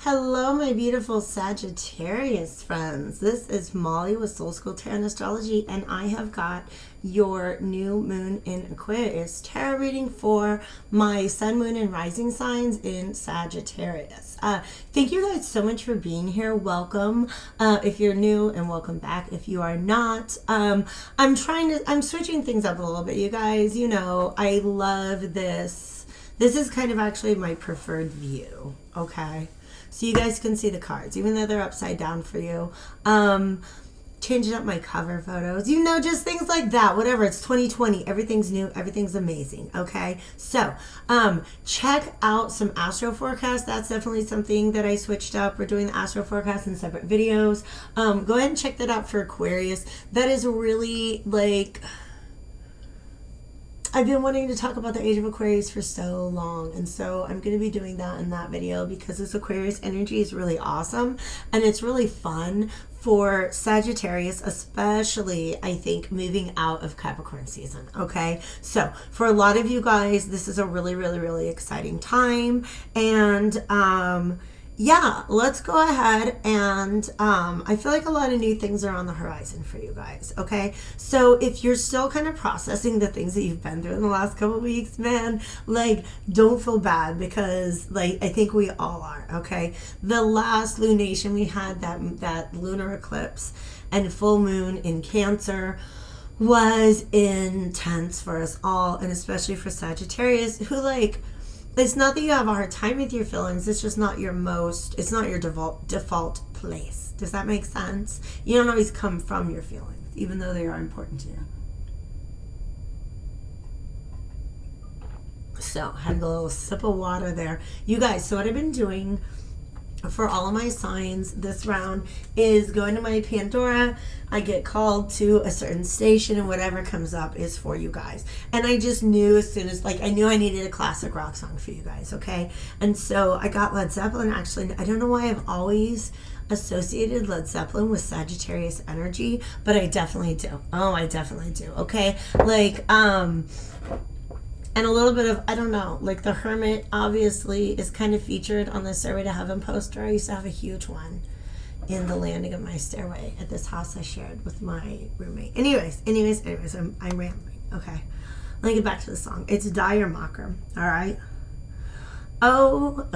Hello, my beautiful Sagittarius friends. This is Molly with Soul School Tarot and Astrology, and I have got your new moon in Aquarius tarot reading for my sun, moon, and rising signs in Sagittarius. Thank you guys so much for being here. Welcome if you're new, and welcome back if you are not. I'm switching things up a little bit, you guys. You know, I love this. This is kind of actually my preferred view, okay? So you guys can see the cards, even though they're upside down for you. Changing up my cover photos, you know, just things like that. Whatever, it's 2020. Everything's new. Everything's amazing. Okay, so check out some astro forecasts. That's definitely something that I switched up. We're doing the astro forecast in separate videos. Go ahead and check that out for Aquarius. That is really like... I've been wanting to talk about the age of Aquarius for so long, and so I'm going to be doing that in that video because this Aquarius energy is really awesome and it's really fun for Sagittarius, especially I think moving out of Capricorn season. Okay, so for a lot of you guys, this is a really exciting time, and yeah, let's go ahead and I feel like a lot of new things are on the horizon for you guys, okay? So if you're still kind of processing the things that you've been through in the last couple of weeks, man, like, don't feel bad because, like, I think we all are, okay? The last lunation we had, that lunar eclipse and full moon in Cancer was intense for us all, and especially for Sagittarius, who, like, it's not that you have a hard time with your feelings. It's just not your it's not your default place. Does that make sense? You don't always come from your feelings, even though they are important to you. So, had a little sip of water there. You guys, so what I've been doing for all of my signs this round is going to my Pandora. I get called to a certain station, and whatever comes up is for you guys. And I just knew as soon as, like, I knew I needed a classic rock song for you guys, okay? And so I got Led Zeppelin. Actually, I don't know why I've always associated Led Zeppelin with Sagittarius energy, but I definitely do. Oh, I definitely do, okay? Like, and a little bit of, I don't know, like the Hermit obviously is kind of featured on the Stairway to Heaven poster. I used to have a huge one in the landing of my stairway at this house I shared with my roommate. Anyways, I'm rambling. Okay, let me get back to the song. It's Dire Mocker, all right? Oh,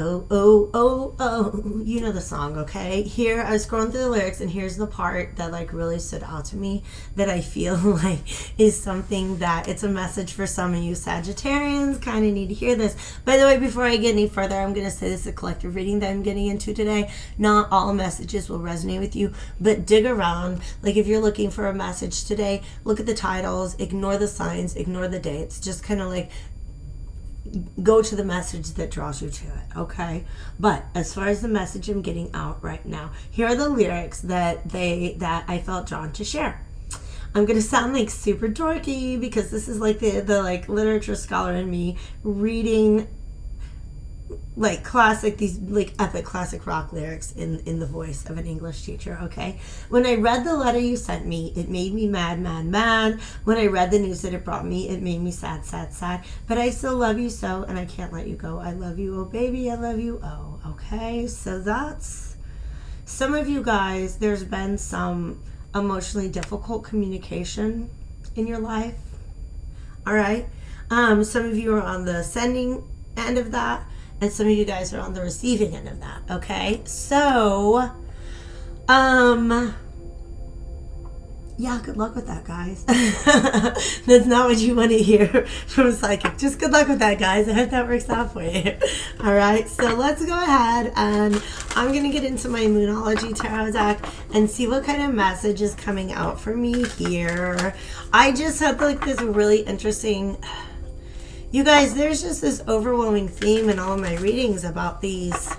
you know the song, okay? Here, I was scrolling through the lyrics, and here's the part that, like, really stood out to me that I feel like is something that it's a message for some of you Sagittarians. Kind of need to hear this. By the way, before I get any further, I'm going to say this is a collective reading that I'm getting into today. Not all messages will resonate with you, but dig around. Like, if you're looking for a message today, look at the titles, ignore the signs, ignore the dates. Just kind of like go to the message that draws you to it, okay? But as far as the message I'm getting out right now, here are the lyrics that I felt drawn to share. I'm gonna sound like super dorky because this is like the like literature scholar in me reading like classic, these like epic classic rock lyrics in the voice of an English teacher, okay? When I read the letter you sent me, it made me mad. When I read the news that it brought me, it made me sad. But I still love you so, and I can't let you go. I love you, oh baby, I love you, oh, okay? So that's, some of you guys, there's been some emotionally difficult communication in your life, all right? Some of you are on the sending end of that, and some of you guys are on the receiving end of that, okay? So, yeah, good luck with that, guys. That's not what you want to hear from a psychic. Just good luck with that, guys. I hope that works out for you. All right, so let's go ahead, and I'm going to get into my Moonology Tarot deck and see what kind of message is coming out for me here. I just had, like, this really interesting... You guys, there's just this overwhelming theme in all of my readings about these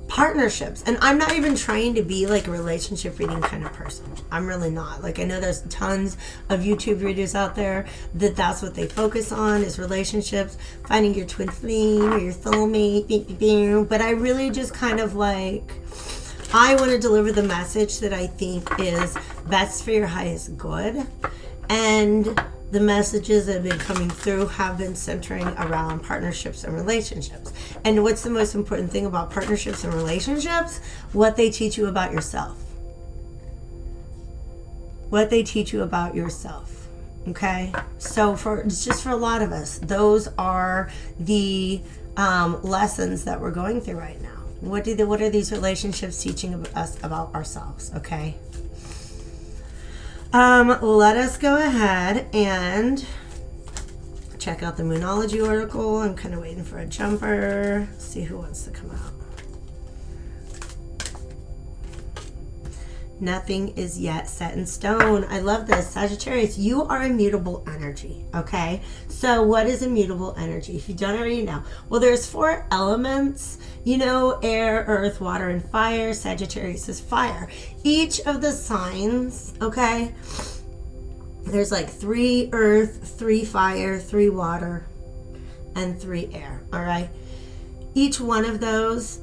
partnerships. And I'm not even trying to be like a relationship reading kind of person. I'm really not. Like, I know there's tons of YouTube videos out there that's what they focus on is relationships, finding your twin flame or your soulmate. But I really just kind of like, I want to deliver the message that I think is best for your highest good. And the messages that have been coming through have been centering around partnerships and relationships. And what's the most important thing about partnerships and relationships? What they teach you about yourself. What they teach you about yourself. Okay? So it's just for a lot of us, those are the lessons that we're going through right now. What are these relationships teaching us about ourselves? Okay? Let us go ahead and check out the Moonology oracle. I'm kind of waiting for a jumper. See who wants to come out. Nothing is yet set in stone. I love this. Sagittarius, you are immutable energy, okay? So what is immutable energy? If you don't already know. Well, there's 4 elements, you know, air, earth, water, and fire. Sagittarius is fire. Each of the signs, okay, there's like 3 earth, 3 fire, 3 water, and 3 air, all right? Each one of those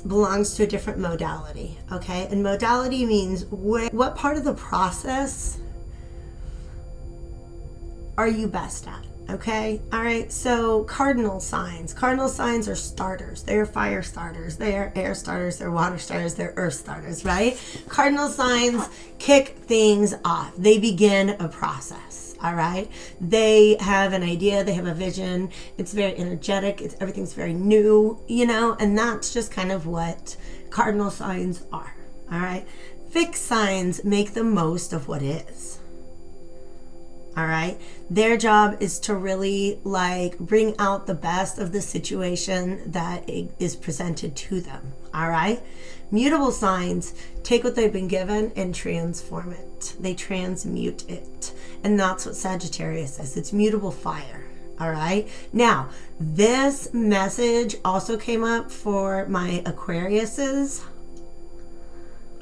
belongs to a different modality, okay? And modality means what part of the process are you best at, okay? All right, so cardinal signs are starters. They're fire starters, they're air starters, they're water starters, they're earth starters, right? Cardinal signs kick things off. They begin a process. All right, they have an idea, they have a vision, it's very energetic, everything's very new, you know, and that's just kind of what cardinal signs are. All right, fixed signs make the most of what is. All right, their job is to really like bring out the best of the situation that is presented to them. All right, mutable signs take what they've been given and transform it. They transmute it. And that's what Sagittarius is. It's mutable fire. All right. Now, this message also came up for my Aquariuses,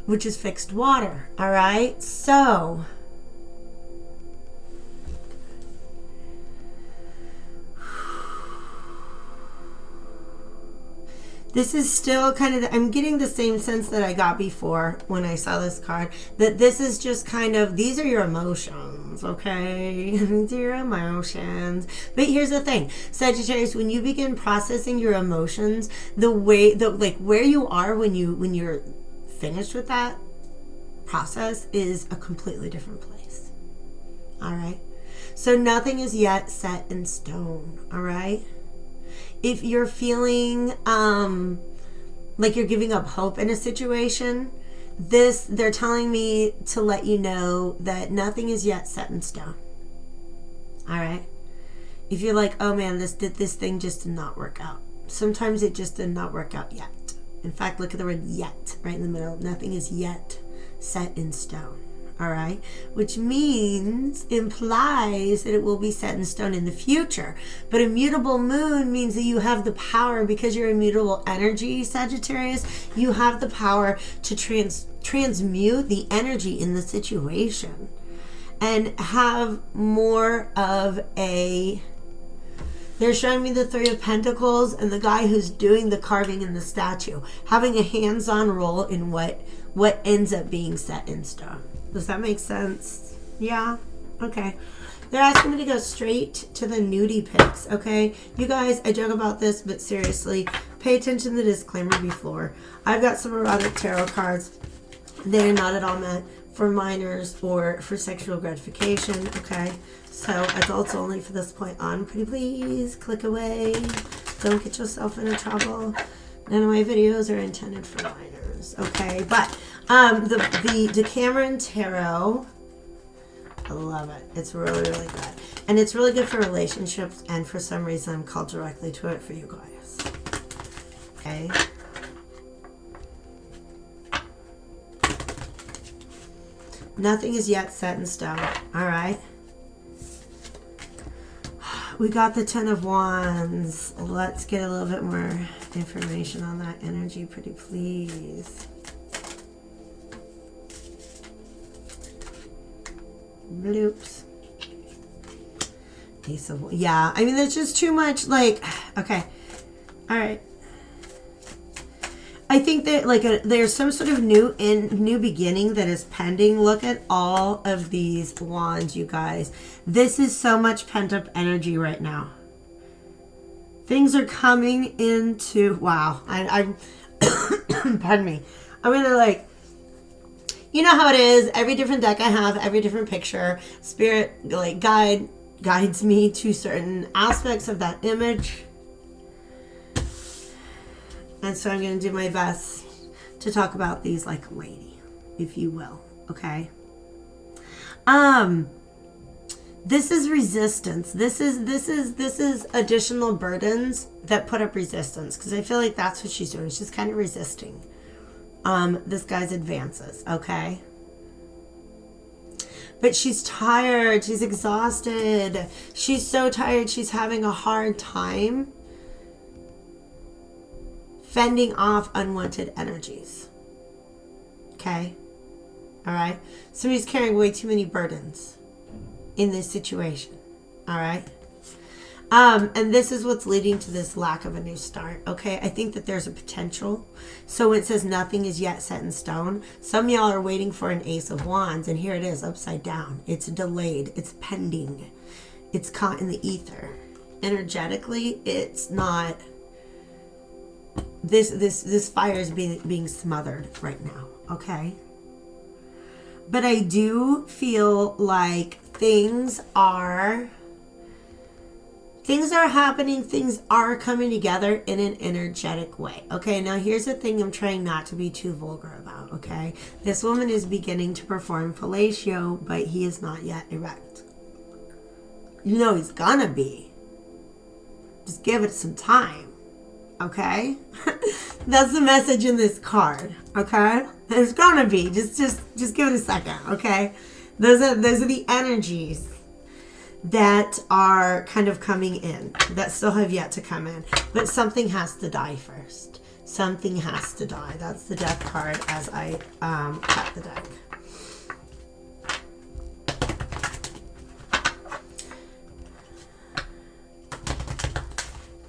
which is fixed water. All right. So, this is still kind of, I'm getting the same sense that I got before when I saw this card, that this is just kind of, these are your emotions, okay? These are your emotions. But here's the thing, Sagittarius, when you begin processing your emotions, like where you are when you're finished with that process is a completely different place. All right? So nothing is yet set in stone, all right? If you're feeling like you're giving up hope in a situation, they're telling me to let you know that nothing is yet set in stone. All right? If you're like, oh man, this thing just did not work out. Sometimes it just did not work out yet. In fact, look at the word yet right in the middle. Nothing is yet set in stone. All right, which implies that it will be set in stone in the future. But a mutable moon means that you have the power, because you're immutable energy, Sagittarius, you have the power to transmute the energy in the situation and have more of a... They're showing me the 3 of Pentacles and the guy who's doing the carving in the statue, having a hands-on role in what ends up being set in stone. Does that make sense? Yeah? Okay. They're asking me to go straight to the nudie pics, okay? You guys, I joke about this, but seriously, pay attention to the disclaimer before. I've got some erotic tarot cards. They're not at all meant for minors or for sexual gratification, okay? So adults only for this point on. Pretty please, click away. Don't get yourself into trouble. None of my videos are intended for minors, okay? But the Decameron Tarot, I love it. It's really, really good. And it's really good for relationships, and for some reason I'm called directly to it for you guys. Okay? Nothing is yet set in stone, all right? We got the 10 of Wands. Let's get a little bit more information on that energy, pretty please. Bloops. Ace of... Yeah, I mean, there's just too much, like... Okay. All right. I think that like there's some sort of new beginning that is pending. Look at all of these wands, you guys. This is so much pent up energy right now. Things are coming into, wow. I'm pardon me. I'm gonna like, you know how it is. Every different deck I have, every different picture, spirit like guides me to certain aspects of that image. And so I'm going to do my best to talk about these like a lady, if you will. Okay. This is resistance. This is additional burdens that put up resistance, because I feel like that's what she's doing. She's kind of resisting this guy's advances. Okay. But she's tired. She's exhausted. She's so tired. She's having a hard time fending off unwanted energies. Okay? All right? Somebody's carrying way too many burdens in this situation. All right? And this is what's leading to this lack of a new start. Okay? I think that there's a potential. So it says nothing is yet set in stone. Some of y'all are waiting for an Ace of Wands, and here it is upside down. It's delayed. It's pending. It's caught in the ether. Energetically, it's not... This fire is being smothered right now, okay? But I do feel like things are happening, things are coming together in an energetic way, okay? Now here's the thing I'm trying not to be too vulgar about, okay? This woman is beginning to perform fellatio, but he is not yet erect. You know he's gonna be. Just give it some time. Okay, that's the message in this card. Okay, it's gonna be just give it a second. Okay, those are the energies that are kind of coming in that still have yet to come in, but something has to die first. Something has to die. That's the death card as I cut the deck.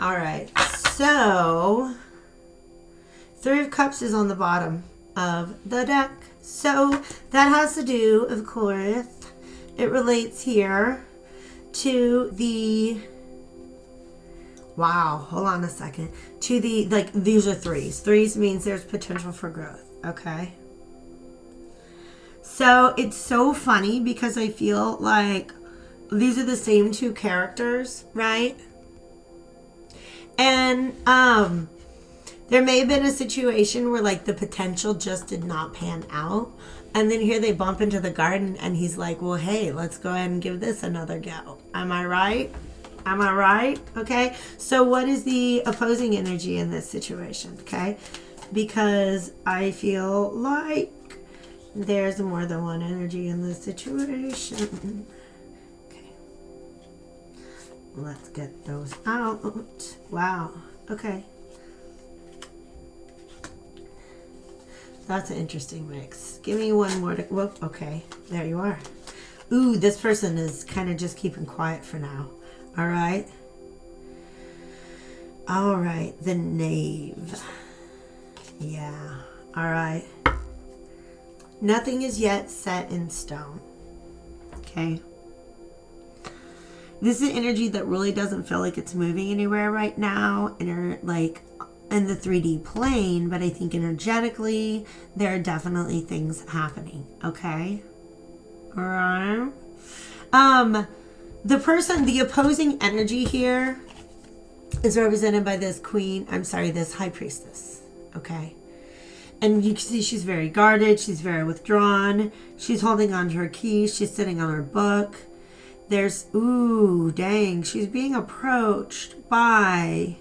All right. So, Three of Cups is on the bottom of the deck. So, that has to do, of course, it relates here to the, wow, hold on a second, to the, like, these are threes. Threes means there's potential for growth, okay? So, it's so funny because I feel like these are the same two characters, right? And there may have been a situation where like the potential just did not pan out, and then here they bump into the garden and he's like, well, hey, let's go ahead and give this another go. Am I right? Am I right? Okay, so what is the opposing energy in this situation? Okay, because I feel like there's more than one energy in this situation. Let's get those out. Wow. Okay. That's an interesting mix. Give me one more to... Whoop. Okay. There you are. Ooh, this person is kind of just keeping quiet for now. All right. All right. The Knave. Yeah. All right. Nothing is yet set in stone. Okay. This is an energy that really doesn't feel like it's moving anywhere right now, like in the 3D plane, but I think energetically there are definitely things happening. Okay, all right. The opposing energy here is represented by this this high priestess. Okay, and you can see she's very guarded. She's very withdrawn. She's holding on to her keys. She's sitting on her book. There's, ooh, dang, she's being approached by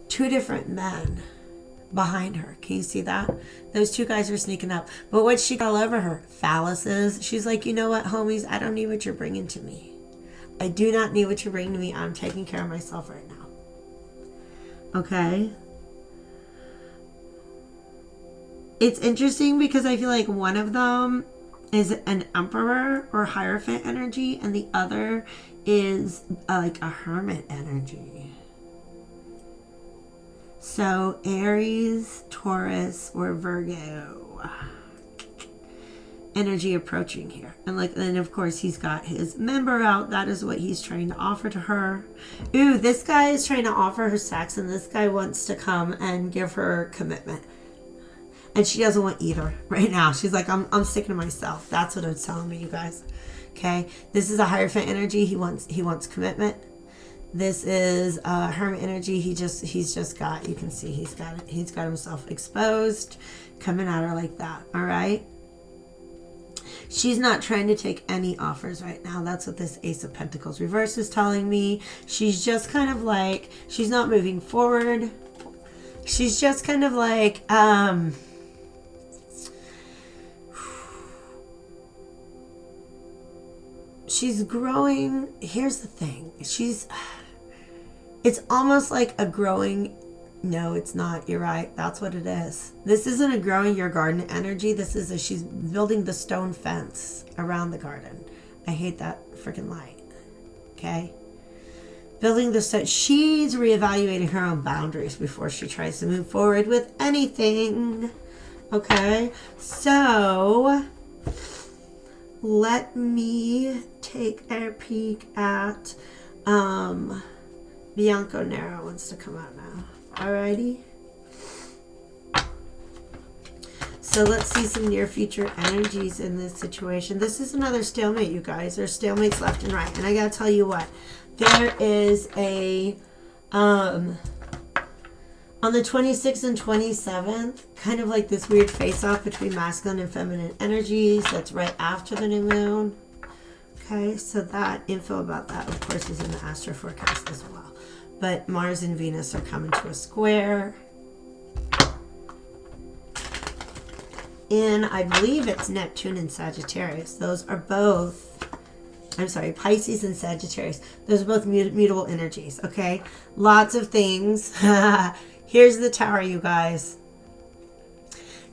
two different men behind her. Can you see that? Those two guys are sneaking up. But what's she got all over her? Phalluses. She's like, you know what, homies? I don't need what you're bringing to me. I do not need what you're bringing to me. I'm taking care of myself right now. Okay? It's interesting because I feel like one of them is an emperor or hierophant energy, and the other is like a hermit energy. So Aries, Taurus, or Virgo energy approaching here. And then of course he's got his member out. That is what he's trying to offer to her. Ooh, this guy is trying to offer her sex, and this guy wants to come and give her commitment. And she doesn't want either right now. She's like, I'm sticking to myself. That's what it's telling me, you guys. Okay, this is a Hierophant energy. He wants commitment. This is Hermit energy. He's just got, you can see he's got himself exposed, coming at her like that. All right. She's not trying to take any offers right now. That's what this Ace of Pentacles reverse is telling me. She's just kind of like, she's not moving forward. She's just kind of like, she's growing. Here's the thing. It's almost like a growing. No, it's not. You're right. That's what it is. This isn't a growing your garden energy. This is she's building the stone fence around the garden. I hate that freaking light. Okay. Building the stone. She's reevaluating her own boundaries before she tries to move forward with anything. Okay. So let me take a peek at Bianco Nero wants to come out now. Alrighty. So let's see some near future energies in this situation. This is another stalemate, you guys. There's stalemates left and right. And I gotta tell you what, there is a on the 26th and 27th, kind of like this weird face-off between masculine and feminine energies. That's right after the new moon. Okay, so that info about that, of course, is in the astro forecast as well. But Mars and Venus are coming to a square. In, I believe it's Neptune and Sagittarius. Those are both, I'm sorry, Pisces and Sagittarius. Those are both mutable energies, okay? Lots of things. Here's the Tower, you guys.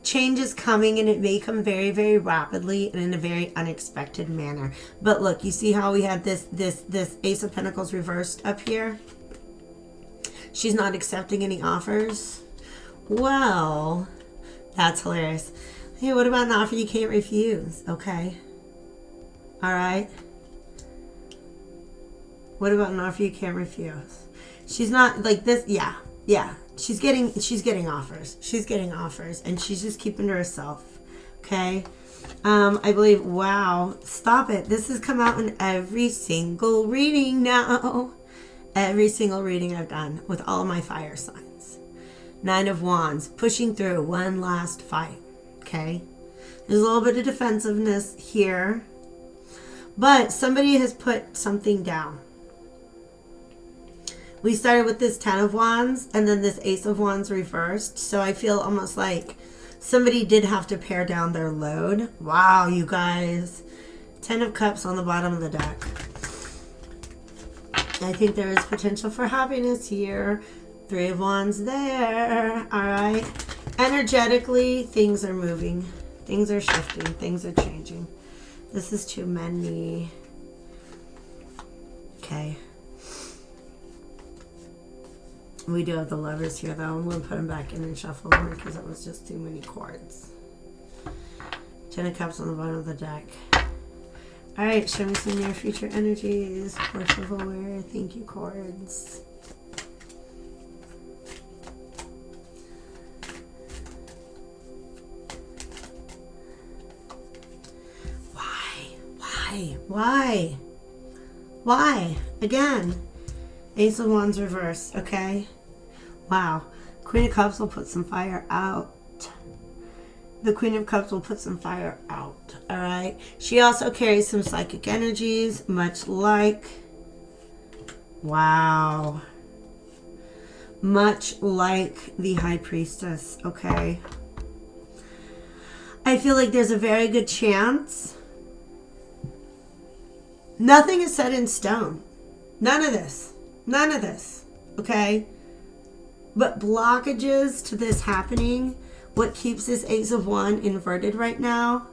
Change is coming, and it may come very, very rapidly and in a very unexpected manner. But look, you see how we had this Ace of Pentacles reversed up here? She's not accepting any offers. Well, that's hilarious. Hey, what about an offer you can't refuse? Okay. All right. What about an offer you can't refuse? She's not like this. Yeah. She's getting offers. She's getting offers, and she's just keeping to herself. Okay. I believe, wow, stop it. This has come out in every single reading now. Every single reading I've done with all my fire signs. 9 of Wands, pushing through one last fight. Okay. There's a little bit of defensiveness here, but somebody has put something down. We started with this 10 of Wands and then this Ace of Wands reversed. So I feel almost like somebody did have to pare down their load. Wow, you guys. 10 of Cups on the bottom of the deck. I think there is potential for happiness here. 3 of Wands there. All right. Energetically, things are moving. Things are shifting. Things are changing. This is too many. Okay. We do have the Lovers here, though. I'm going to put them back in and shuffle them because it was just too many cards. 10 of Cups on the bottom of the deck. All right, show me some near future energies. Force of Aware. Thank you, cards. Why? Again. Ace of Wands reverse, okay? Wow. Queen of Cups will put some fire out. The Queen of Cups will put some fire out, all right? She also carries some psychic energies, much like, wow. Much like the High Priestess, okay? I feel like there's a very good chance. Nothing is set in stone. None of this, okay? But blockages to this happening, what keeps this Ace of Wands inverted right now?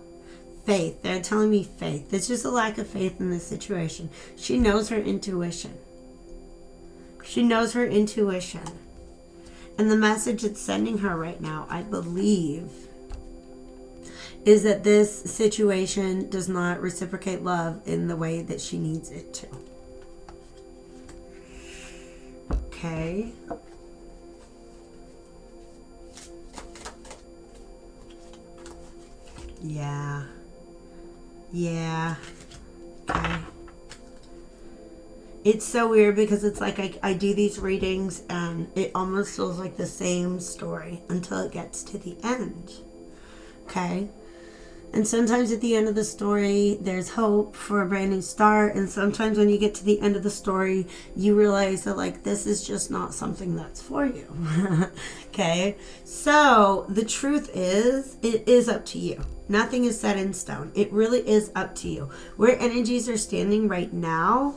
Faith. They're telling me faith. There's just a lack of faith in this situation. She knows her intuition. She knows her intuition. And the message it's sending her right now, I believe, is that this situation does not reciprocate love in the way that she needs it to. Okay. Yeah. Yeah. Okay. It's so weird because it's like I do these readings and it almost feels like the same story until it gets to the end. Okay? And sometimes at the end of the story, there's hope for a brand new start. And sometimes when you get to the end of the story, you realize that, like, this is just not something that's for you. Okay? So the truth is, it is up to you. Nothing is set in stone. It really is up to you. Where energies are standing right now,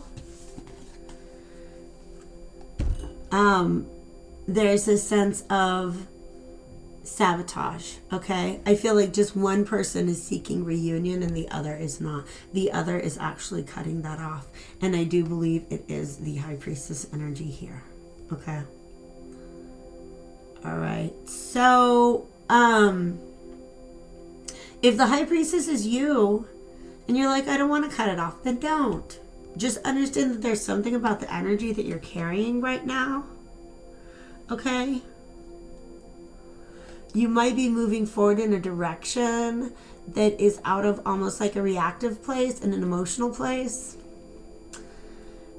there's a sense of sabotage. Okay, I feel like just one person is seeking reunion and the other is not. The other is actually cutting that off, and I do believe it is the High Priestess energy here. Okay, all right. So if the High Priestess is you and you're like, I don't want to cut it off, then don't. Just understand that there's something about the energy that you're carrying right now. Okay, you might be moving forward in a direction that is out of almost like a reactive place and an emotional place.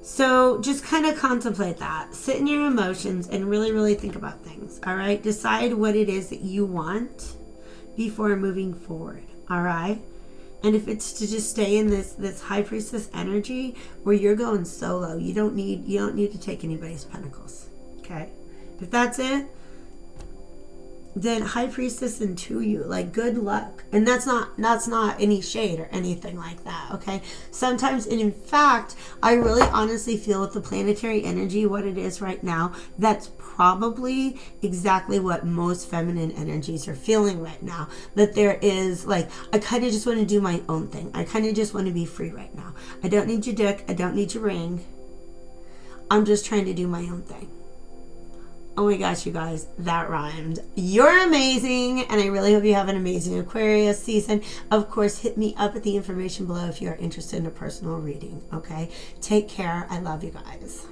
So just kind of contemplate that. Sit in your emotions and really, really think about things. All right. Decide what it is that you want before moving forward. All right. And if it's to just stay in this High Priestess energy where you're going solo, you don't need to take anybody's pentacles. Okay. If that's it, then High Priestess into you, like, good luck. And that's not any shade or anything like that. Okay. Sometimes, and in fact, I really honestly feel with the planetary energy, what it is right now, that's probably exactly what most feminine energies are feeling right now. That there is, like, I kind of just want to do my own thing. I kind of just want to be free right now. I don't need your dick. I don't need your ring. I'm just trying to do my own thing. Oh my gosh, you guys, that rhymed. You're amazing, and I really hope you have an amazing Aquarius season. Of course, hit me up at the information below if you are interested in a personal reading, okay? Take care. I love you guys.